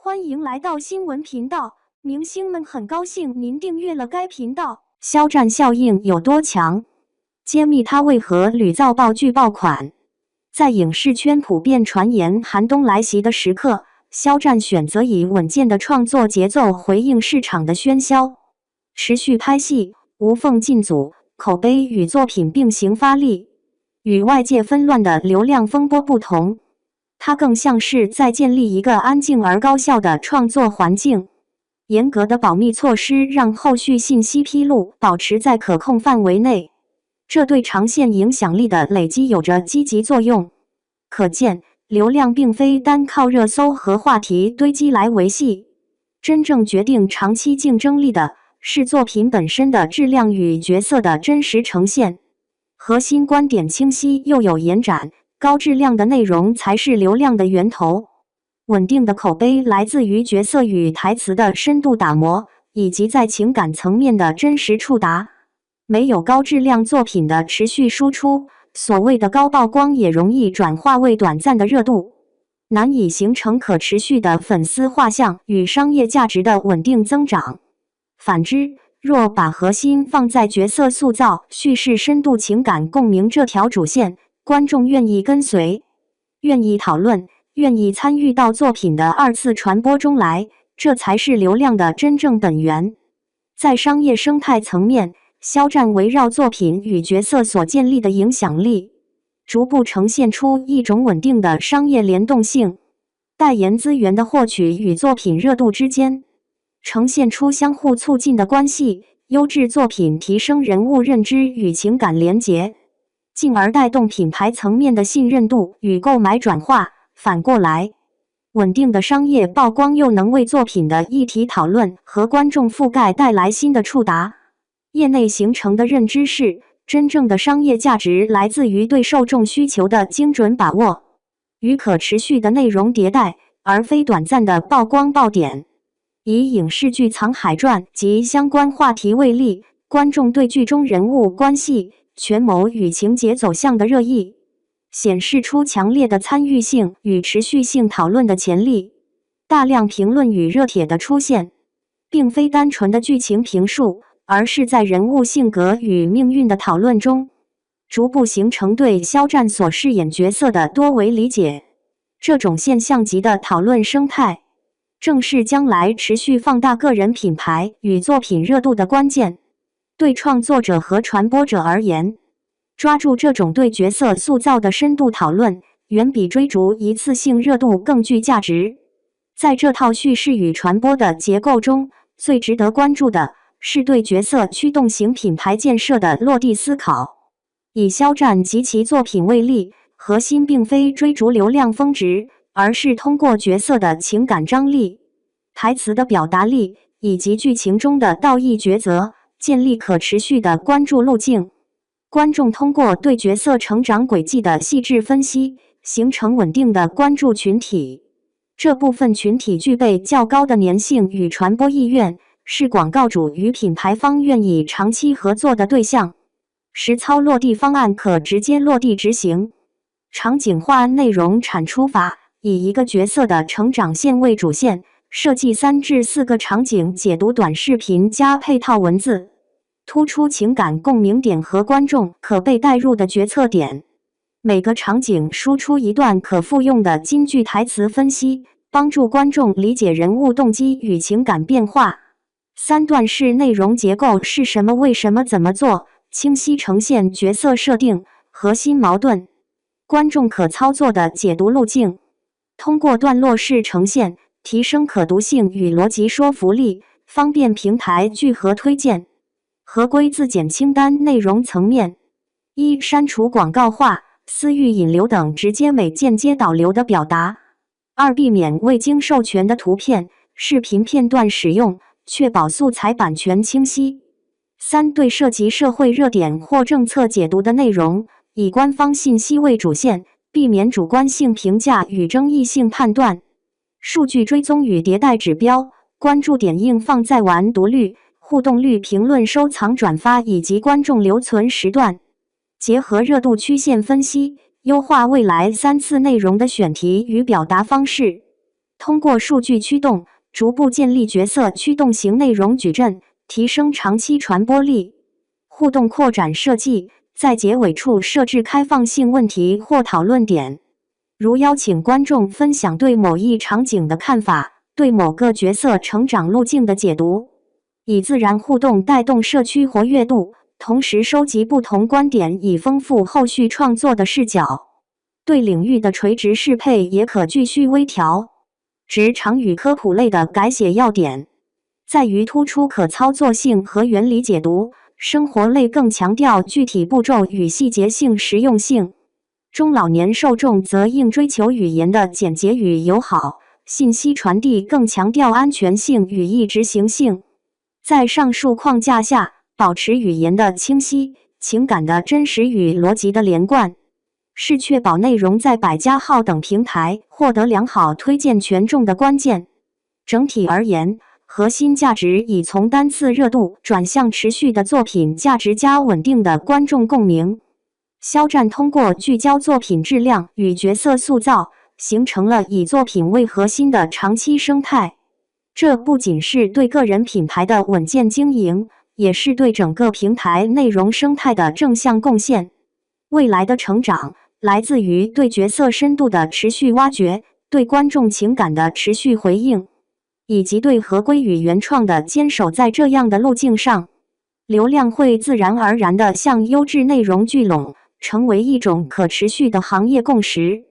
欢迎来到新闻频道，明星们很高兴您订阅了该频道。肖战效应有多强？揭秘他为何屡遭爆剧爆款。在影视圈普遍传言寒冬来袭的时刻，肖战选择以稳健的创作节奏回应市场的喧嚣，持续拍戏，无缝进组，口碑与作品并行发力。与外界纷乱的流量风波不同，它更像是在建立一个安静而高效的创作环境。严格的保密措施让后续信息披露保持在可控范围内，这对长线影响力的累积有着积极作用。可见，流量并非单靠热搜和话题堆积来维系，真正决定长期竞争力的是作品本身的质量与角色的真实呈现。核心观点清晰又有延展，高质量的内容才是流量的源头。稳定的口碑来自于角色与台词的深度打磨，以及在情感层面的真实触达。没有高质量作品的持续输出，所谓的高曝光也容易转化为短暂的热度，难以形成可持续的粉丝画像与商业价值的稳定增长。反之，若把核心放在角色塑造、叙事深度、情感共鸣这条主线，观众愿意跟随，愿意讨论，愿意参与到作品的二次传播中来，这才是流量的真正本源。在商业生态层面，肖战围绕作品与角色所建立的影响力，逐步呈现出一种稳定的商业联动性。代言资源的获取与作品热度之间，呈现出相互促进的关系。优质作品提升人物认知与情感连结，进而带动品牌层面的信任度与购买转化。反过来，稳定的商业曝光又能为作品的议题讨论和观众覆盖带来新的触达。业内形成的认知是，真正的商业价值来自于对受众需求的精准把握与可持续的内容迭代，而非短暂的曝光爆点。以影视剧《藏海传》及相关话题为例，观众对剧中人物关系、权谋与情节走向的热议，显示出强烈的参与性与持续性讨论的潜力。大量评论与热帖的出现，并非单纯的剧情评述，而是在人物性格与命运的讨论中，逐步形成对肖战所饰演角色的多维理解。这种现象级的讨论生态，正是将来持续放大个人品牌与作品热度的关键。对创作者和传播者而言，抓住这种对角色塑造的深度讨论，远比追逐一次性热度更具价值。在这套叙事与传播的结构中，最值得关注的是对角色驱动型品牌建设的落地思考。以肖战及其作品为例，核心并非追逐流量峰值，而是通过角色的情感张力、台词的表达力以及剧情中的道义抉择，建立可持续的关注路径。观众通过对角色成长轨迹的细致分析，形成稳定的关注群体。这部分群体具备较高的粘性与传播意愿，是广告主与品牌方愿意长期合作的对象。实操落地方案可直接落地执行。场景化内容产出法，以一个角色的成长线为主线，设计3至4个场景解读短视频加配套文字，突出情感共鸣点和观众可被带入的决策点。每个场景输出一段可复用的金句台词分析，帮助观众理解人物动机与情感变化。3段式内容结构是什么、为什么、怎么做，清晰呈现角色设定、核心矛盾、观众可操作的解读路径。通过段落式呈现，提升可读性与逻辑说服力，方便平台聚合推荐。合规自检清单内容层面：1、删除广告化、私域引流等直接美间接导流的表达；2、避免未经授权的图片、视频片段使用，确保素材版权清晰；3、对涉及社会热点或政策解读的内容，以官方信息为主线，避免主观性评价与争议性判断。数据追踪与迭代指标，关注点应放在完读率、互动率、评论、收藏、转发以及观众留存时段。结合热度曲线分析，优化未来3次内容的选题与表达方式。通过数据驱动，逐步建立角色驱动型内容矩阵，提升长期传播力。互动扩展设计，在结尾处设置开放性问题或讨论点，如邀请观众分享对某一场景的看法，对某个角色成长路径的解读，以自然互动带动社区活跃度，同时收集不同观点，以丰富后续创作的视角。对领域的垂直适配也可继续微调。职场与科普类的改写要点，在于突出可操作性和原理解读，生活类更强调具体步骤与细节性实用性。中老年受众则应追求语言的简洁与友好，信息传递更强调安全性与易执行性。在上述框架下，保持语言的清晰、情感的真实与逻辑的连贯，是确保内容在百家号等平台获得良好推荐权重的关键。整体而言，核心价值已从单次热度转向持续的作品价值加稳定的观众共鸣。肖战通过聚焦作品质量与角色塑造，形成了以作品为核心的长期生态。这不仅是对个人品牌的稳健经营，也是对整个平台内容生态的正向贡献。未来的成长来自于对角色深度的持续挖掘，对观众情感的持续回应，以及对合规与原创的坚守。在这样的路径上，流量会自然而然地向优质内容聚拢，成为一种可持续的行业共识。